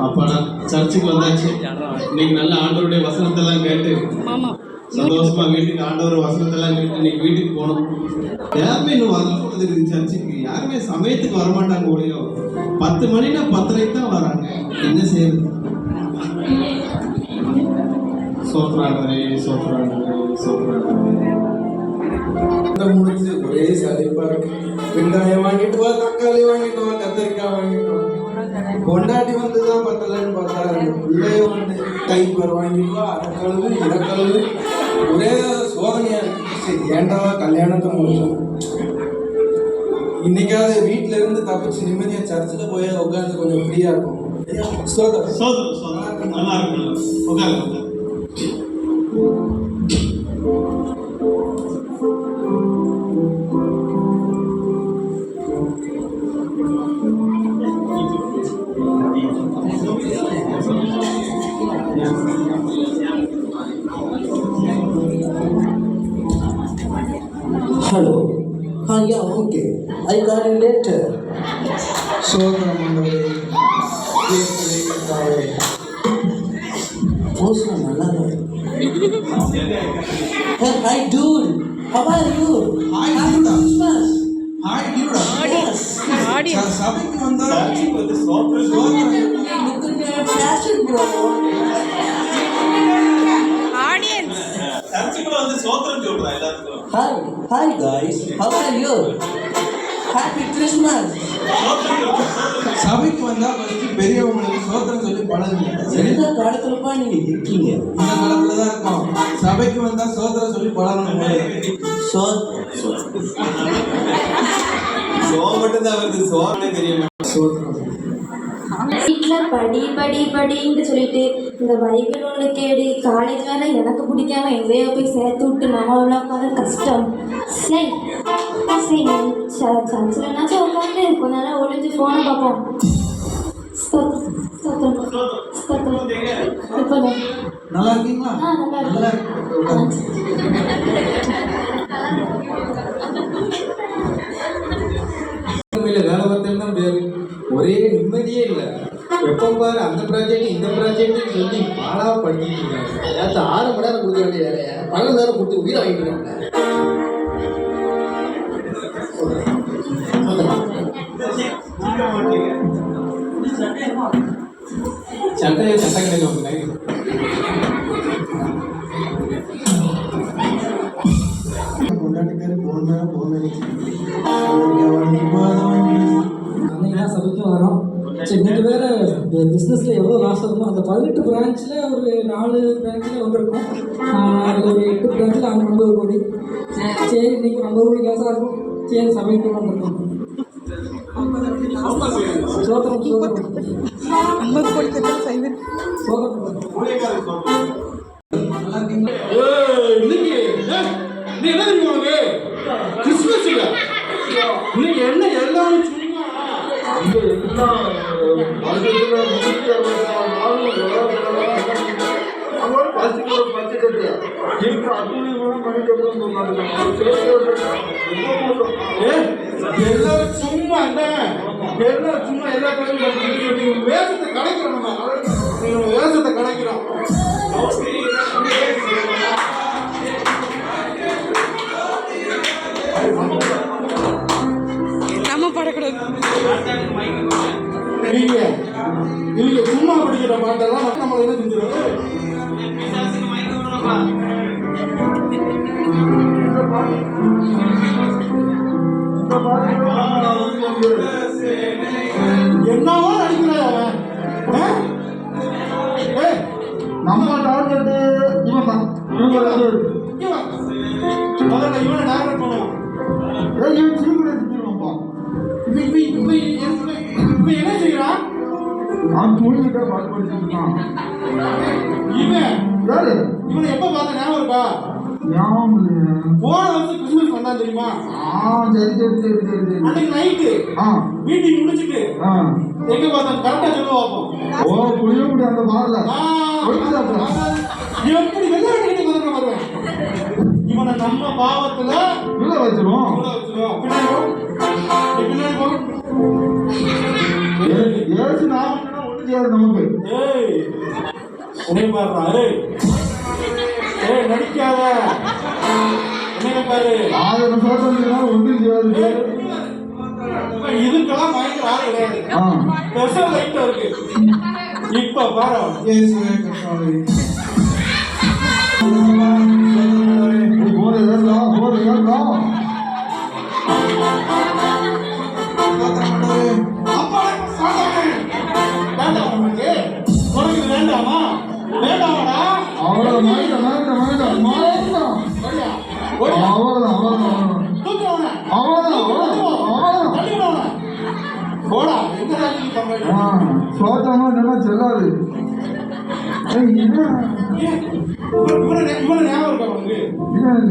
அப்பாடா சர்ச்சுக்கு வந்தாச்சு. இன்னைக்கு நல்ல ஆண்டவருடைய வசனத்தெல்லாம் கேட்டு சந்தோஷமா வீட்டுக்கு ஆண்டவர் வசனத்தெல்லாம் கேட்டு இன்னைக்கு வீட்டுக்கு போனோம். யாருமே இன்னும் வரல சர்ச்சுக்கு, யாருமே சமயத்துக்கு வரமாட்டாங்க. ஒளியோ 10 மணினா 10:30 தான் வராங்க. என்ன செய்யுது? சோத்ராண்டரே சோத்ராண்டரே சோத்ராண்டரே முடிச்சு ஒரே சலிப்பா இருக்கு. வெங்காயம் வாங்கிட்டு வா, தக்காளி வாங்கிட்டு வா, கத்திரிக்காய் வாங்கிட்டு வா. கொண்டாடி வந்துதான் பத்தலன்னு பார்த்தா அந்த பிள்ளைய வந்து டைப்பர் வாங்கிட்டு வா, அரைக்கழுவு இறக்கழுவு ஒரே சோதனையா இருக்கு. சரி ஏண்டா கல்யாணத்தை முடிச்சோம். இன்னைக்காவது வீட்டுல இருந்து தப்பிச்சு நிம்மதியா சர்ச்சில் போய் உட்காந்து கொஞ்சம் ஃப்ரீயா இருக்கும். நல்லா இருக்கும். Hello. Yeah, okay. I got it later. சோதனை மண்டபே Hey, hi dude. How are you? Hi, Happy dude. Christmas. Hi, dude. Yes. சபைக்கு வந்தா Look at your fashion, bro. Hi guys. How are you? Happy Christmas. சபைக்கு வந்தா first பெரியவங்களுக்கு சோத்திரம் சொல்லி பழகுங்க. எந்த காலத்துலப்பா நீங்க இருக்கீங்க? இந்த காலத்துல தான் இருக்கோம். சபைக்கு வந்தா சோத்திரம் சொல்லி பழகணும். மட்டும் தான் வருது, சோறு தெரியும். வீட்டில் படின்னு சொல்லிட்டு இந்த பைபிள் ஒன்று கேடு, காலேஜ் வேலை எனக்கு பிடிக்காம எங்கேயோ போய் சேர்த்து விட்டு நம்மள உட்காந்து கஷ்டம். சரி சர்ச்சில்னாச்சும் உட்காந்து கொஞ்ச நேரம் ஒளிஞ்சு ஃபோனை பார்ப்போம். நல்லா இருக்கீங்களா? நல்லா வேலை பார்த்தேன்னா ஒரே நிம்மதியே இல்லை. எப்போ பாரு அந்த ப்ராஜெக்ட் இந்த ப்ராஜெக்ட் சொல்லி பாலா பண்ணிட்டு இருக்காங்க. அதாவது 6 மணி நேரம் கொடுக்க வேண்டிய வேலையை 12 நேரம் கொடுத்து உயிரை வாங்கிட்டு இருக்காங்க. சட்டையை சட்டை கிடைக்கும். சபைக்கும் வரோம். சரி, இன்னைக்கு வேறு பிஸ்னஸில் எவ்வளோ லாஸ் ஆகுமோ அந்த 18 பிரான்ச்சில் ஒரு 4 பிரான்ச்சில் வந்திருக்கும். அதில் ஒரு 8 பிரான்ச்சில் 50 கோடி. சரி, இன்னைக்கு 50 கோடி கேஸாக இருக்கும். சரி, சபைக்கு வந்திருக்கோம். சோதரம் 50 கோடி சோதரம். கிறிஸ்துமஸ் இன்னைக்கு என்ன எல்லாரும் எல்லாரும் சும்மா எல்லா வேஷத்தை கலைக்கிறோம். வேஷத்தை கலைக்கிறோம். நீங்க சும்மா படிக்கிற பாட்டெல்லாம் நம்மள என்ன செஞ்சிருவோம். என்னவோ நடிக்கிறான் அவன். நம்ம டார்கெட் இவன் தான். முதல்ல இவனை டார்கெட் பண்ணுவான். என்ன செய்யறான்? அவன் தூங்கிட்ட பாட்டு படிச்சுட்டான். இவனை எப்ப பார்த்த ஞாபகம் இருக்கா? போன வருஷம் கிறிஸ்துமஸ் வந்தா தெரியுமா? சரி. அன்னைக்கு நைட்டு மீட்டிங் முடிச்சுட்டு எங்க பார்த்தா கரெக்டா சொல்ல வைப்போம். ஓ புளிய முடி அந்த பாடல எப்படி வெள்ள வருவேன். இவனை நம்ம பாவத்துல உள்ள வச்சிரும். தெரியாது நமக்கு. ஏய் உன்னை பாருடா. ஏய் நடிக்காத. உன்னை பாரு. 1000 சோதனை ஒன்றும் செய்யாது. இதுக்கெல்லாம் பயங்கர ஆள் கிடையாது. ஸ்பெஷல் லைட் இருக்கு. இப்ப பாரு. இயேசுவே கர்த்தாவே. போறே வேண்டாம், போறே வேண்டாம். அப்பா சாதாரண வேண்டாம் உனக்கு. உனக்கு வேண்டாமா? வேண்டாமாடா? அவ்வளவு மாறிட்டா. போடா எங்க சோத்தமா நல்லா செல்லாது. இவ்வளவு ஞாபகம் இருக்கா உனக்கு?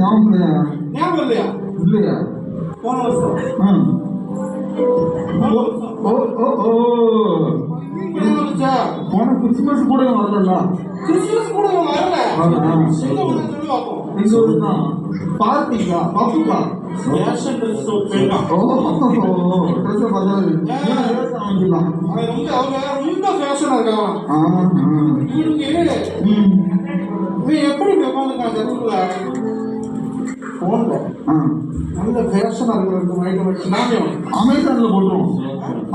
ஞாபகம் இல்லையா? ஞாபகம் இல்லையா? இல்லையா? போன வருஷம் போன கிறிஸ்துமஸ் கூட வரல. கிறிஸ்துமஸ் கூட வரல. எங்க வந்து சொல்லி பார்ப்போம். எங்க ஊருனா பார்ட்டிக்கா பப்புக்கா ஃபேஷன் ட்ரெஸ் போயிடலாம். ட்ரெஸ் பத்தாது. வாங்கிடலாம். அவங்க ரொம்ப ஃபேஷனா இருக்காங்க. நீ எப்படி உட்காந்துருக்கான் சர்ச்சுக்குள்ள போன்ல நல்ல ஃபேஷனா இருக்கிற மைண்ட் வச்சு நானே அமேசான்ல போட்டுருவோம்.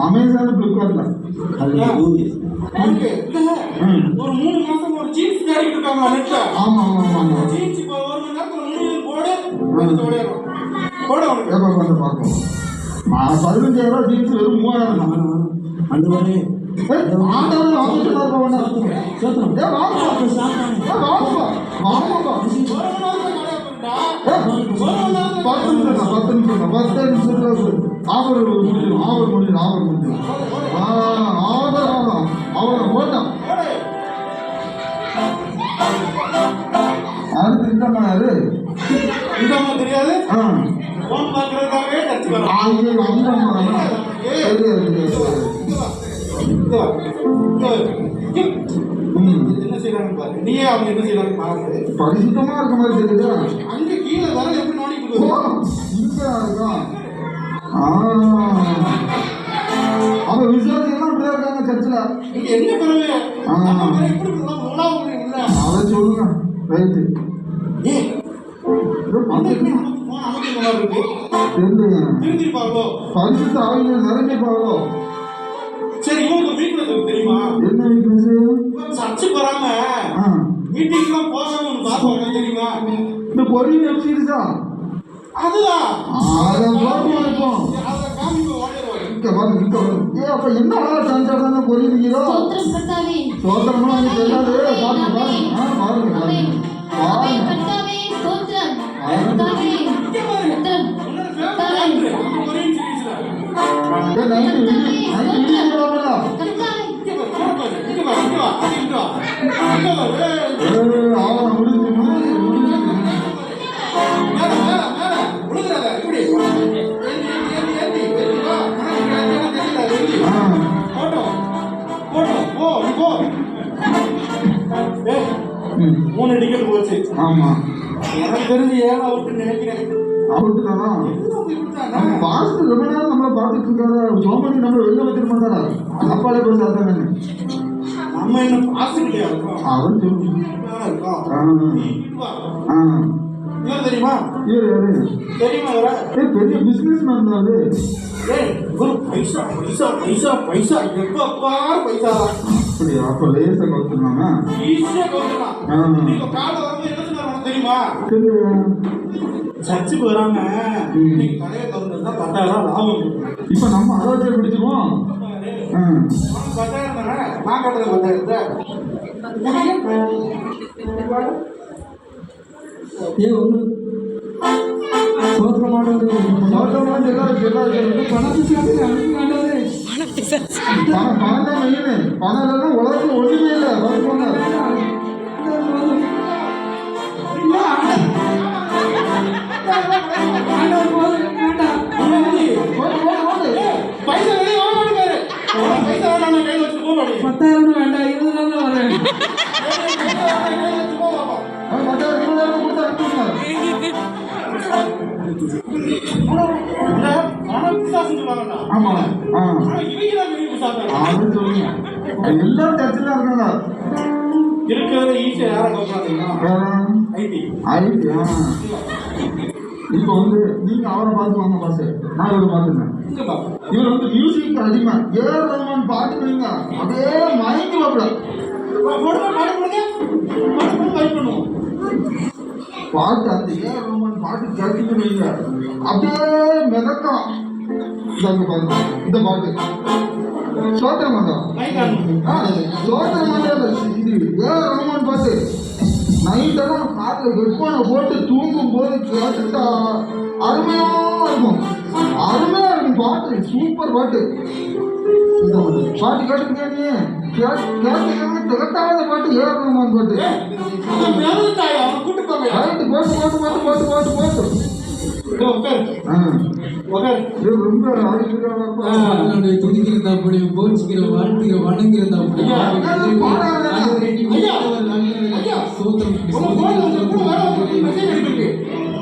அமேசான் பிளிப்கார்ட்ல ஒரு 3 மாசம் ஒரு ஜீன்ஸ் தேடிட்டு இருக்காங்க நெட்ல. ஆமா ஜீன்ஸ் இப்போ 1 மணி நேரத்துல 3 போட உனக்கு வந்து பார்ப்போம். 15,000 ஜீன்ஸ் வெறும் 3000 தான். அந்த மாதிரி ஆண்டவர் வாங்கிட்டு ஆபர் முடியும். அவரை போட்டான். அடுத்து இந்த யாரு தெரியாது. போன் பார்க்கறதுக்காகவே டச் வரும். என்ன செய்யறாங்க பாரு. நீயே அவங்க என்ன செய்யறாங்க பாரு. பரிசுத்தமா இருக்க மாதிரி தெரியுது. அங்க கீழே வர எப்படி நோண்டி கொடுக்குது. அவ விசுவாசியெல்லாம் இப்படியா இருக்காங்க சர்ச்சில். இங்க என்ன பிறகு எப்படி உணவு இல்ல அதை சொல்லுங்க. ரைட்டு பரிசுத்த ஆவியில நிறைஞ்சிருப்பாங்களோ. சரி இவங்களுக்கு வீக்னஸ் தெரியுமா? என்ன வீக்னஸ்? சர்ச்சுக்கு வராம மீட்டிங்லாம் போகாம பாப்பாங்க தெரியுமா? இந்த பொறி வெப் சீரிஸா? அதுதான் அதை பார்ப்போம். இப்போ அதை காமிக்க ஓடிடுவாங்க. இங்க பாருங்க. அப்ப என்ன அழகா சான்ஸ் தானே பொறிக்கிறீங்களோ. சோத்திரமா நீ தெரியாது. பாருங்க. மூணு டிக்கெட் போச்சு. ஆமா எனக்கு தெரிஞ்சு 7 அவுட் நினைக்கிறேன். அவுட் தானா? பாஸ்ட் ரொம்ப நேரம் நம்மள பார்த்துட்டு இருக்காரு. சோமனி நம்மள வெளில வச்சிட மாட்டாரா? அப்பாலே போய் சாத்தாங்க. நம்ம என்ன பாஸ் இல்லையா இருக்கோம். அவன் சொல்லு. இவர் தெரியுமா? இவர் யாரு தெரியுமா? பெரிய பிசினஸ் மேன் தான் அது. பைசா பைசா பைசா பைசா எப்ப பாரு பைசா. அப்படியா? அப்ப லேசா கவுத்துனாங்க. ஈஸியா கவுத்துறான். நீங்க கால வரும்போது என்ன சொன்னாங்க தெரியுமா? சர்ச்சுக்கு வராம நீங்க கடையை திறந்துருந்தா 10,000 லாபம். இப்ப நம்ம அதை பிடிச்சிருவோம். 10,000 தானே நான் கட்டுறது 10,000. பணம் உலகத்தில் ஒன்றுமே இல்லை. பைசா வெளியே வாங்க மாட்டேங்காரு. பைசா வேண்டாம் கையில் வச்சு போக 10,000 வேண்டாம் 20,000 வரேன். ஆமா. எல்லாரும் சர்ச்சில் இருக்காங்க. இருக்கிறத ஈஸியா யாரை பார்ப்பாங்க? ஐடி. இப்போ வந்து நீங்க அவரை பார்த்து வாங்க பாஸ், நான் இவரை பார்த்துங்க. இவர் வந்து மியூசிக் அதிகமா ஏஆர் ரஹ்மான் பாட்டு வைங்க, அப்படியே மயங்கி வைப்பல பாட்டு. அந்த ஏஆர் ரஹ்மான் பாட்டு கேட்டு வைங்க, அப்படியே மிதக்கம். இதாங்க பாருங்க இந்த பாட்டு சோத்திர மாதம், சோத்திர மாதம் இது ஏஆர் ரஹ்மான் பாட்டு. நைட்டெல்லாம் காட்டில் ஹெட்ஃபோனை போட்டு தூங்கும் போது கேட்டுட்டா அருமையா இருக்கும், அருமையா இருக்கும் பாட்டு. சூப்பர் பாட்டு. பாட்டு கேட்டுக்கிட்டே நீ கேட்டு திகட்டாத பாட்டு ஏஆர் ரஹ்மான் பாட்டு. ரைட்டு போட்டு போட்டு போட்டு போட்டு போட்டு போட்டு ரொம்ப துணிக்கிறதா அப்படி போச்சுக்கிற வாழ்த்துக்கிற வணங்குறதா அப்படி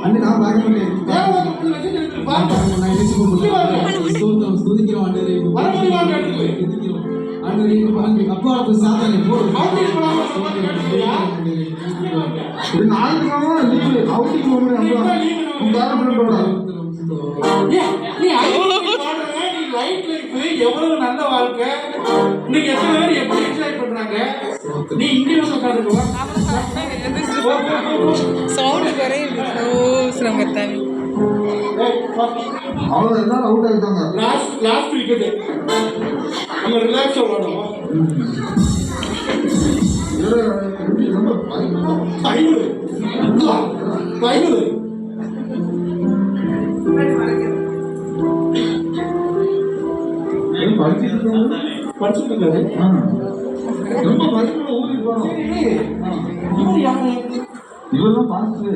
அண்ணன் நான் பார்க்க மாட்டேன். சோத்திரம் துதிக்கிறோம் ஆண்டவரே அப்பா சாத்தானே போடு. ஞாயிற்றுக்கிழமை லீவு அவுட்டிங் எவ்வளவு நல்ல வாழ்க்கை இன்னைக்கு எத்தனை பேர் எப்படி என்ஜாய் பண்றாங்க. நீ இங்கே வந்து உட்காந்துக்கோ. சவுண்ட் குறையுது. அவ்வளோ எல்லாரும் அவுட் ஆகிட்டாங்க. லாஸ்ட் விக்கெட் நம்ம ரிலாக்ஸா விளையாடுவோம். ரொம்ப பயனுடு பயனுடு படிச்சுட்டு இருக்காரு. ரொம்ப படிப்பு ஊருக்கு போறோம். இவெல்லாம் பாஸ்ட்.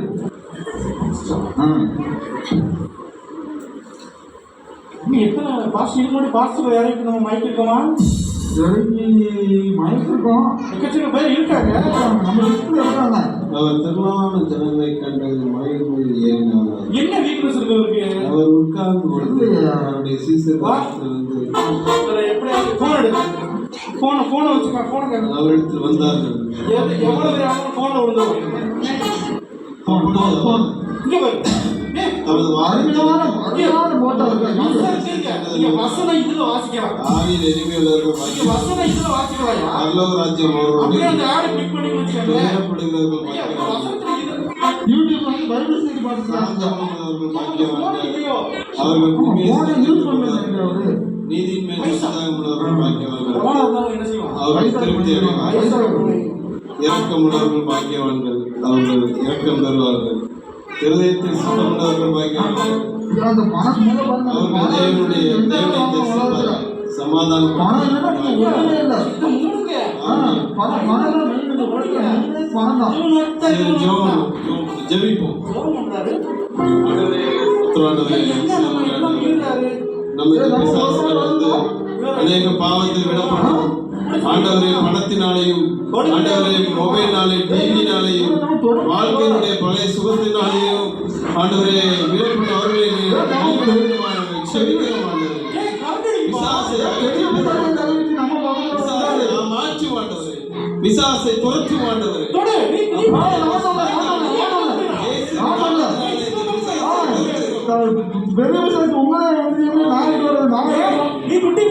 நீ எத்தனை பாஸ்ட் இது மாதிரி பாஸ்ட் யாரையும் நம்ம மைக் இருக்கோமா? மயக்கிருக்கோம். எக்கச்சக்க பேர் இருக்காங்க. நம்ம லிஸ்ட்ல இருக்காங்க. அவர் திரளான ஜனங்களை கண்டது மயில் மீது ஏறினார். என்ன வீக்னஸ் இருக்கு அவருக்கு? அவர் உட்கார்ந்து கொடுத்து அவருடைய சீசர்கள் வந்து எப்படியாவது போன் எடுத்து போனை வச்சுக்கா. போனை அவரிடத்தில் வந்தார்கள். எவ்வளவு பேர் போனை விழுந்தோம். இங்க பாரு தமது அருமையான போட்டோ வசனம் இதுல வாசிக்கலாம். ஆவியில் எளிமையுள்ளவர்கள் வசனம் இதுல வாசிக்கலாம். பரலோக ராஜ்யம் அவர்களுடைய அந்த ஆடு கிளிக் பண்ணி வச்சுக்கோங்க. துயரப்படுகிறவர்கள் யூடியூப் வந்து பைபிள் ஸ்டடி பார்த்துட்டாங்க. அவர்கள் போனை யூஸ் பண்ணுறாங்க. நீதியின் மேல் விசுவாசம் உள்ளவர்கள் பாக்கியவான்கள். அவர்கள் திருப்தி அடைவார்கள். இரக்கமுள்ளவர்கள் பாக்கியவான்கள், அவர்கள் இரக்கம் பெறுவார்கள். இருதயத்தில் சுத்தமுள்ளவர்கள் பாக்கியவான்கள், அவர்கள் தேவனுடைய சமாதானம். ஜெபிப்போம். நம்ம வந்து அநேக பாவத்தில் விடப்படும். ஆண்டவரே பணத்தினாலேயும், ஆண்டவரே மொபைல்னாலே, டிவினாலேயும், வாழ்க்கையினுடைய பழைய சுகத்தினாலேயும், ஆண்டவரே விடப்பட்ட அவர்களை மாற்றி ஆண்டவரே, பிசாசை துரத்தி ஆண்டவரே. பெரிய விஷயம் உங்களே வந்து நாளைக்கு வருது. நீ குட்டி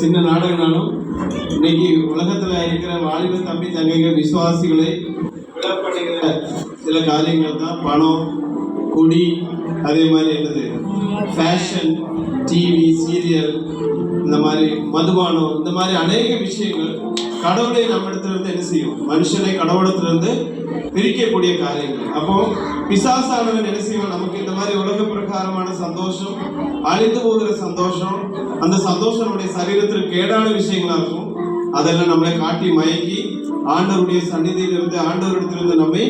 சின்ன நாடகம்னாலும் இன்னைக்கு உலகத்துல இருக்கிற வாலிப தம்பி தங்கைகள் விசுவாசிகளை விடப்படுகிற சில காரியங்கள் தான் பணம், குடி, அதே மாதிரி என்னது ஃபேஷன், டிவி, சீரியல், இந்த மாதிரி மதுபானம், இந்த மாதிரி அநேக விஷயங்கள் கடவுளை நம்ம இடத்துல இருந்து என்ன செய்யும், மனுஷனை கடவுளத்திலிருந்து பிரிக்கக்கூடிய காரியங்கள். அப்போ பிசாசானவன் என்ன செய்வோம், நமக்கு இந்த மாதிரி உலக பிரகாரமான சந்தோஷம், அழிந்து போகிற சந்தோஷம், அந்த சந்தோஷம் நம்முடைய சரீரத்தில் கேடான விஷயங்களா இருக்கும். அதெல்லாம் நம்மளை காட்டி மயக்கி ஆண்டவருடைய சந்நிதியிலிருந்து, ஆண்டவரிடத்திலிருந்து நம்மை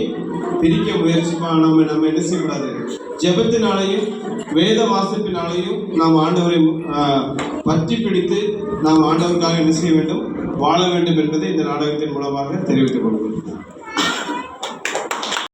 பிரிக்க முயற்சிப்பான். நம்ம என்ன செய்யக்கூடாது, ஜெபத்தினாலையும் வேத வாசிப்பினாலையும் நாம் ஆண்டவரை பற்றி பிடித்து நாம் ஆண்டவருக்காக என்ன செய்ய வேண்டும், வாழ வேண்டும் என்பதை இந்த நாடகத்தின் மூலமாக தெரிவித்துக் கொள்கிறோம்.